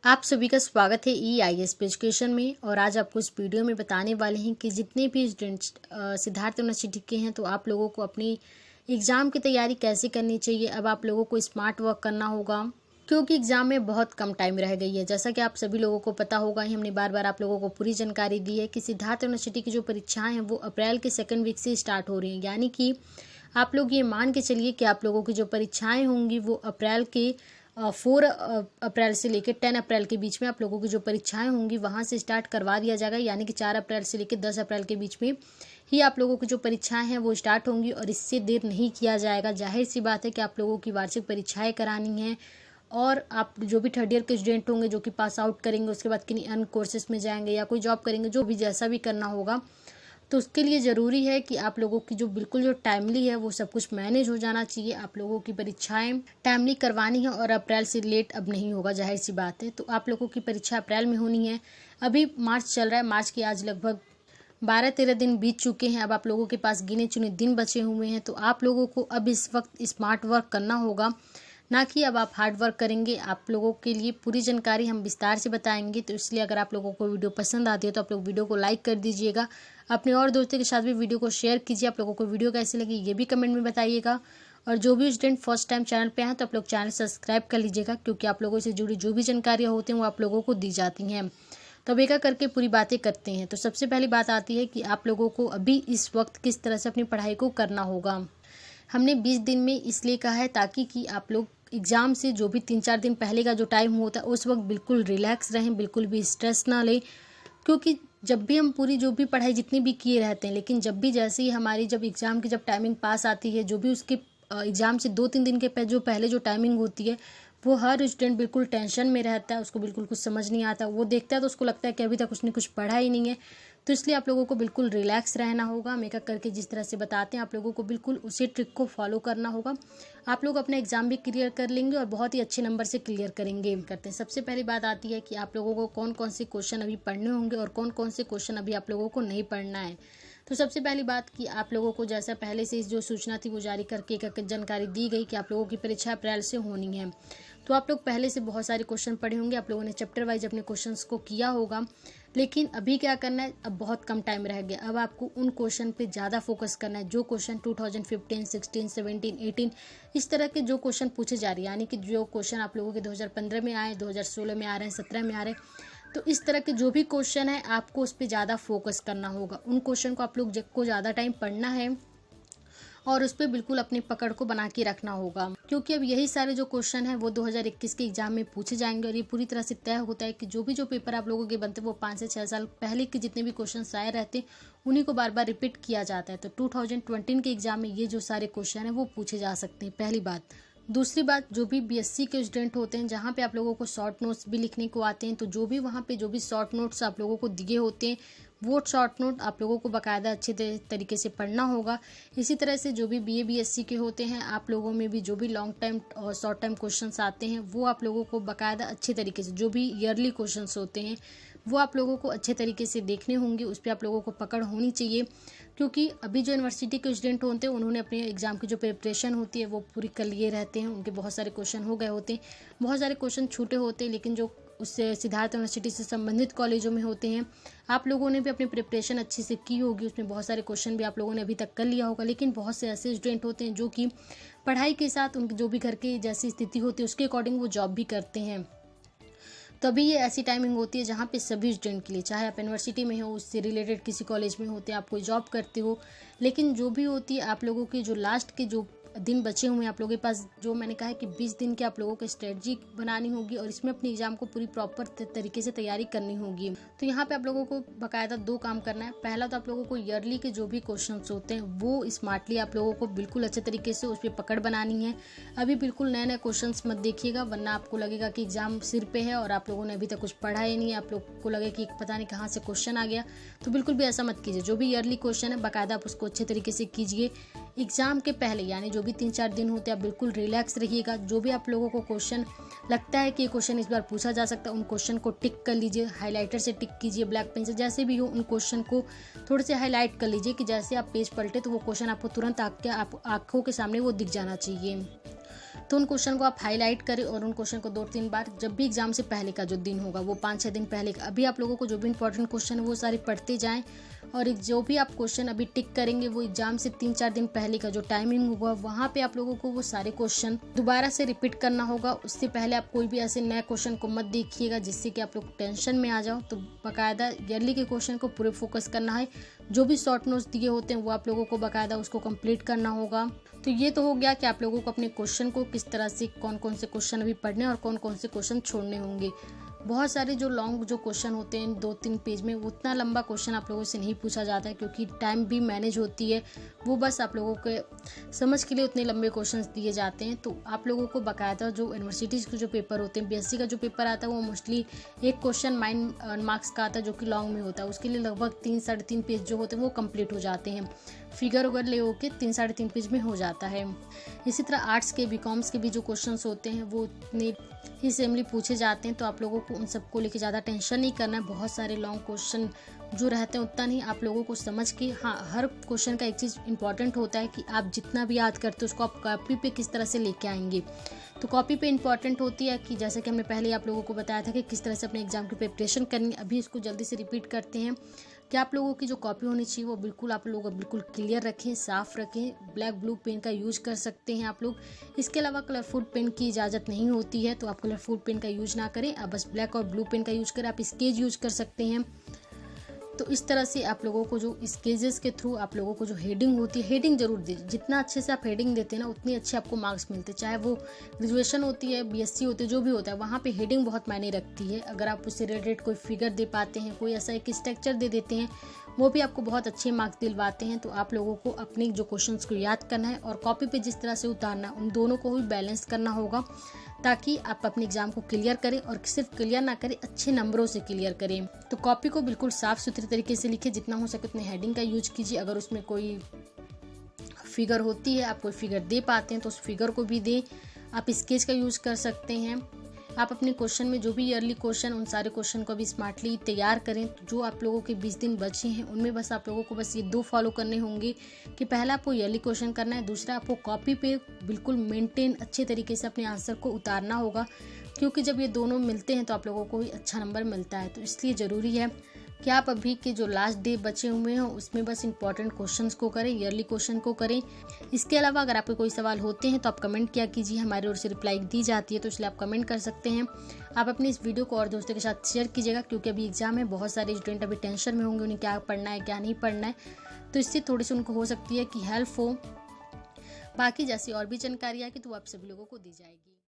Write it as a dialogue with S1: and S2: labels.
S1: आप सभी का स्वागत है EIS पे एजुकेशन में। और आज आपको इस वीडियो में बताने वाले हैं कि जितने भी स्टूडेंट्स सिद्धार्थ यूनिवर्सिटी के हैं तो आप लोगों को अपनी एग्ज़ाम की तैयारी कैसे करनी चाहिए। अब आप लोगों को स्मार्ट वर्क करना होगा क्योंकि एग्ज़ाम में बहुत कम टाइम रह गई है। जैसा कि आप सभी लोगों को पता होगा ही, हमने बार बार आप लोगों को पूरी जानकारी दी है कि सिद्धार्थ यूनिवर्सिटी की जो परीक्षाएँ हैं वो अप्रैल के सेकेंड वीक से स्टार्ट हो रही हैं। यानी कि आप लोग ये मान के चलिए कि आप लोगों की जो परीक्षाएँ होंगी वो अप्रैल के 4 अप्रैल से लेकर 10 अप्रैल के बीच में आप लोगों की जो परीक्षाएं होंगी वहां से स्टार्ट करवा दिया जाएगा। यानी कि 4 अप्रैल से लेकर 10 अप्रैल के बीच में ही आप लोगों की जो परीक्षाएं हैं वो स्टार्ट होंगी और इससे देर नहीं किया जाएगा। जाहिर सी बात है कि आप लोगों की वार्षिक परीक्षाएं करानी हैं और आप जो भी थर्ड ईयर के स्टूडेंट होंगे जो कि पास आउट करेंगे उसके बाद किन्हीं अन्य कोर्सेज में जाएंगे या कोई जॉब करेंगे, जो भी जैसा भी करना होगा, तो उसके लिए ज़रूरी है कि आप लोगों की जो बिल्कुल जो टाइमली है वो सब कुछ मैनेज हो जाना चाहिए। आप लोगों की परीक्षाएं टाइमली करवानी है और अप्रैल से लेट अब नहीं होगा, जाहिर सी बात है। तो आप लोगों की परीक्षा अप्रैल में होनी है। अभी मार्च चल रहा है, मार्च के आज लगभग 12-13 दिन बीत चुके हैं। अब आप लोगों के पास गिने चुने दिन बचे हुए हैं, तो आप लोगों को अब इस वक्त स्मार्ट वर्क करना होगा, ना कि अब आप हार्ड वर्क करेंगे। आप लोगों के लिए पूरी जानकारी हम विस्तार से बताएंगे, तो इसलिए अगर आप लोगों को वीडियो पसंद आती है तो आप लोग वीडियो को लाइक कर दीजिएगा। अपने और दोस्तों के साथ भी वीडियो को शेयर कीजिए। आप लोगों को वीडियो कैसी लगी ये भी कमेंट में बताइएगा। और जो भी स्टूडेंट फर्स्ट टाइम चैनल पे हैं तो आप लोग चैनल सब्सक्राइब कर लीजिएगा, क्योंकि आप लोगों से जुड़ी जो भी जानकारियाँ होती हैं वो आप लोगों को दी जाती हैं। तो अब एक करके पूरी बातें करते हैं। तो सबसे पहली बात आती है कि आप लोगों को अभी इस वक्त किस तरह से अपनी पढ़ाई को करना होगा। हमने 20 दिन में इसलिए कहा है ताकि कि आप लोग एग्ज़ाम से जो भी 3-4 दिन पहले का जो टाइम होता है उस वक्त बिल्कुल रिलैक्स रहें, बिल्कुल भी स्ट्रेस ना लें। क्योंकि जब भी हम पूरी जो भी पढ़ाई जितनी भी किए रहते हैं, लेकिन जब भी जैसे ही हमारी जब एग्ज़ाम की जब टाइमिंग पास आती है, जो भी उसके एग्ज़ाम से 2-3 दिन के जो पहले जो टाइमिंग होती है वो हर स्टूडेंट बिल्कुल टेंशन में रहता है, उसको बिल्कुल कुछ समझ नहीं आता। वो देखता है तो उसको लगता है कि अभी तक उसने कुछ पढ़ा ही नहीं है। तो इसलिए आप लोगों को बिल्कुल रिलैक्स रहना होगा। हम एक एक करके जिस तरह से बताते हैं आप लोगों को बिल्कुल उसी ट्रिक को फॉलो करना होगा। आप लोग अपना एग्ज़ाम भी क्लियर कर लेंगे और बहुत ही अच्छे नंबर से क्लियर करेंगे। करते हैं, सबसे पहली बात आती है कि आप लोगों को कौन कौन से क्वेश्चन अभी पढ़ने होंगे और कौन कौन से क्वेश्चन अभी आप लोगों को नहीं पढ़ना है। तो सबसे पहली बात कि आप लोगों को जैसा पहले से जो सूचना थी वो जारी करके एक जानकारी दी गई कि आप लोगों की परीक्षा अप्रैल से होनी है। तो आप लोग पहले से बहुत सारे क्वेश्चन पढ़े होंगे, आप लोगों ने चैप्टर वाइज अपने क्वेश्चंस को किया होगा। लेकिन अभी क्या करना है, अब बहुत कम टाइम रह गया। अब आपको उन क्वेश्चन पे ज़्यादा फोकस करना है जो क्वेश्चन 2015, 16, 17, 18 इस तरह के जो क्वेश्चन पूछे जा रहे हैं। यानी कि जो क्वेश्चन आप लोगों के 2015 में आए, 2016 में आ रहे हैं, 17 में आ रहे हैं, तो इस तरह के जो भी क्वेश्चन है आपको उस पर ज़्यादा फोकस करना होगा। उन क्वेश्चन को आप लोग को ज़्यादा टाइम पढ़ना है और उस पर बिल्कुल अपनी पकड़ को बना के रखना होगा, क्योंकि अब यही सारे जो क्वेश्चन हैं वो 2021 के एग्जाम में पूछे जाएंगे। और ये पूरी तरह से तय होता है कि जो पेपर आप लोगों के बनते हैं वो 5 से 6 साल पहले के जितने भी क्वेश्चन आए रहते हैं उन्हीं को बार बार रिपीट किया जाता है। तो 2020 के एग्जाम में ये जो सारे क्वेश्चन हैं वो पूछे जा सकते हैं, पहली बात। दूसरी बात, जो भी BSc के स्टूडेंट होते हैं जहाँ पे आप लोगों को शॉर्ट नोट्स भी लिखने को आते हैं, तो जो भी वहाँ पे जो भी शॉर्ट नोट्स आप लोगों को दिए होते हैं वो शॉर्ट नोट आप लोगों को बाकायदा अच्छे तरीके से पढ़ना होगा। इसी तरह से जो भी BA BSc के होते हैं, आप लोगों में भी जो भी लॉन्ग टाइम और शॉर्ट टाइम क्वेश्चंस आते हैं वो आप लोगों को बाकायदा अच्छे तरीके से, जो भी ईयरली क्वेश्चंस होते हैं वो आप लोगों को अच्छे तरीके से देखने होंगे। उस पर आप लोगों को पकड़ होनी चाहिए, क्योंकि अभी जो यूनिवर्सिटी के स्टूडेंट होते हैं उन्होंने अपने एग्जाम की जो प्रिपरेशन होती है वो पूरी कर लिए रहते हैं। उनके बहुत सारे क्वेश्चन हो गए होते हैं, बहुत सारे क्वेश्चन छूटे होते हैं, लेकिन जो उससे सिद्धार्थ यूनिवर्सिटी से संबंधित कॉलेजों में होते हैं आप लोगों ने भी अपनी प्रिपरेशन अच्छे से की होगी। उसमें बहुत सारे क्वेश्चन भी आप लोगों ने अभी तक कर लिया होगा। लेकिन बहुत से ऐसे स्टूडेंट होते हैं जो कि पढ़ाई के साथ उनकी जो भी घर की जैसी स्थिति होती है उसके अकॉर्डिंग वो जॉब भी करते हैं। तभी ये ऐसी टाइमिंग होती है जहाँ पे सभी स्टूडेंट के लिए, चाहे आप यूनिवर्सिटी में हो, उससे रिलेटेड किसी कॉलेज में होते हैं, आप कोई जॉब करते हो, लेकिन जो भी होती है आप लोगों के जो लास्ट के जो दिन बचे हुए हैं आप लोगों के पास, जो मैंने कहा है कि 20 दिन की आप लोगों को स्ट्रेटजी बनानी होगी और इसमें अपनी एग्जाम को पूरी प्रॉपर तरीके से तैयारी करनी होगी। तो यहाँ पे आप लोगों को बाकायदा 2 काम करना है। पहला तो आप लोगों को ईयरली के जो भी क्वेश्चंस होते हैं वो स्मार्टली आप लोगों को बिल्कुल अच्छे तरीके से उस पर पकड़ बनानी है। अभी बिल्कुल नए नए क्वेश्चन मत देखिएगा, वरना आपको लगेगा कि एग्जाम सिर पे है और आप लोगों ने अभी तक कुछ पढ़ा ही नहीं है, आप लोग को लगे कि पता नहीं कहाँ से क्वेश्चन आ गया। तो बिल्कुल भी ऐसा मत कीजिए। जो भी ईयरली क्वेश्चन है बाकायदा आप उसको अच्छे तरीके से कीजिए। एग्जाम के पहले यानी जो भी 3-4 दिन होते हैं आप बिल्कुल रिलैक्स रहिएगा। जो भी आप लोगों को क्वेश्चन लगता है कि ये क्वेश्चन इस बार पूछा जा सकता है उन क्वेश्चन को टिक कर लीजिए, हाइलाइटर से टिक कीजिए, ब्लैक पेन से, जैसे भी हो उन क्वेश्चन को थोड़े से हाईलाइट कर लीजिए कि जैसे आप पेज पलटे तो वो क्वेश्चन आपको तुरंत आंखों के सामने वो दिख जाना चाहिए। तो उन क्वेश्चन को आप हाईलाइट करें और उन क्वेश्चन को 2-3 बार, जब भी एग्जाम से पहले का जो दिन होगा वो 5-6 दिन पहले का, अभी आप लोगों को जो भी इंपॉर्टेंट क्वेश्चन है वो सारे पढ़ते जाएं। और जो भी आप क्वेश्चन अभी टिक करेंगे वो एग्जाम से 3-4 दिन पहले का जो टाइमिंग होगा वहाँ पे आप लोगों को वो सारे क्वेश्चन दोबारा से रिपीट करना होगा। उससे पहले आप कोई भी ऐसे नए क्वेश्चन को मत देखिएगा जिससे कि आप लोग टेंशन में आ जाओ। तो बाकायदा ईयरली के क्वेश्चन को पूरे फोकस करना है। जो भी शॉर्ट नोट्स दिए होते हैं वो आप लोगों को बाकायदा उसको कंप्लीट करना होगा। तो ये तो हो गया कि आप लोगों को अपने क्वेश्चन को किस तरह से, कौन कौन से क्वेश्चन अभी पढ़ने और कौन कौन से क्वेश्चन छोड़ने होंगे। बहुत सारे जो लॉन्ग जो क्वेश्चन होते हैं 2-3 पेज में, उतना लंबा क्वेश्चन आप लोगों से नहीं पूछा जाता है क्योंकि टाइम भी मैनेज होती है। वो बस आप लोगों के समझ के लिए उतने लंबे क्वेश्चंस दिए जाते हैं। तो आप लोगों को बाकायदा जो यूनिवर्सिटीज़ के जो पेपर होते हैं, बीएससी का जो पेपर आता है वो मोस्टली एक क्वेश्चन 9 मार्क्स का आता है जो कि लॉन्ग में होता है। उसके लिए लगभग 3-3.5 पेज जो होते हैं वो कंप्लीट हो जाते हैं। फिगर वगैरह ले होके 3-3.5 पेज में हो जाता है। इसी तरह आर्ट्स के, बीकॉम्स के भी जो क्वेश्चंस होते हैं वो उतने ही सेमली पूछे जाते हैं। तो आप लोगों को उन सबको लेके ज़्यादा टेंशन नहीं करना है। बहुत सारे लॉन्ग क्वेश्चन जो रहते हैं उतना नहीं, आप लोगों को समझ के, हाँ हर क्वेश्चन का एक चीज़ इंपॉर्टेंट होता है कि आप जितना भी याद करते हो उसको आप कॉपी पे किस तरह से लेके आएंगे। तो कॉपी पे इंपॉर्टेंट होती है कि जैसे कि हमने पहले आप लोगों को बताया था कि किस तरह से अपने एग्जाम की प्रिपरेशन करनी है। अभी इसको जल्दी से रिपीट करते हैं कि आप लोगों की जो कॉपी होनी चाहिए वो बिल्कुल आप लोग बिल्कुल क्लियर रखें, साफ रखें। ब्लैक ब्लू पेन का यूज कर सकते हैं आप लोग। इसके अलावा कलरफुल पेन की इजाज़त नहीं होती है, तो आप कलरफुल पेन का यूज ना करें, आप बस ब्लैक और ब्लू पेन का यूज करें। आप स्केच यूज कर सकते हैं। तो इस तरह से आप लोगों को जो स्केचेस के थ्रू आप लोगों को जो हेडिंग होती है, हेडिंग जरूर दीजिए। जितना अच्छे से आप हेडिंग देते हैं ना उतनी अच्छे आपको मार्क्स मिलते हैं। चाहे वो ग्रेजुएशन होती है, बीएससी होती है, जो भी होता है, वहाँ पे हेडिंग बहुत मायने रखती है। अगर आप उससे रिलेटेड कोई फिगर दे पाते हैं, कोई ऐसा एक स्ट्रक्चर दे देते हैं, वो भी आपको बहुत अच्छे मार्क्स दिलवाते हैं। तो आप लोगों को अपने जो क्वेश्चंस को याद करना है और कॉपी पे जिस तरह से उतारना है, उन दोनों को भी बैलेंस करना होगा ताकि आप अपने एग्जाम को क्लियर करें। और सिर्फ क्लियर ना करें, अच्छे नंबरों से क्लियर करें। तो कॉपी को बिल्कुल साफ सुथरे तरीके से लिखें, जितना हो सके उतने हेडिंग का यूज कीजिए। अगर उसमें कोई फिगर होती है, आप कोई फिगर दे पाते हैं तो उस फिगर को भी दें। आप स्केच का यूज कर सकते हैं। आप अपने क्वेश्चन में जो भी ईयरली क्वेश्चन, उन सारे क्वेश्चन को भी स्मार्टली तैयार करें। तो जो आप लोगों के 20 दिन बचे हैं उनमें बस आप लोगों को बस ये 2 फॉलो करने होंगे कि पहला आपको ईयरली क्वेश्चन करना है, दूसरा आपको कॉपी पे बिल्कुल मेंटेन अच्छे तरीके से अपने आंसर को उतारना होगा। क्योंकि जब ये दोनों मिलते हैं तो आप लोगों को ही अच्छा नंबर मिलता है। तो इसलिए ज़रूरी है कि आप अभी के जो लास्ट डे बचे हुए हैं उसमें बस इंपॉर्टेंट क्वेश्चंस को करें, ईयरली क्वेश्चन को करें। इसके अलावा अगर आपके कोई सवाल होते हैं तो आप कमेंट किया कीजिए, हमारी ओर से रिप्लाई दी जाती है, तो इसलिए आप कमेंट कर सकते हैं। आप अपनी इस वीडियो को और दोस्तों के साथ शेयर कीजिएगा क्योंकि अभी एग्जाम है, बहुत सारे स्टूडेंट अभी टेंशन में होंगे, उन्हें क्या पढ़ना है क्या नहीं पढ़ना है। तो इससे थोड़ी सी उनको हो सकती है कि हेल्प हो। बाकी जैसी और भी जानकारी आएगी तो आप सभी लोगों को दी जाएगी।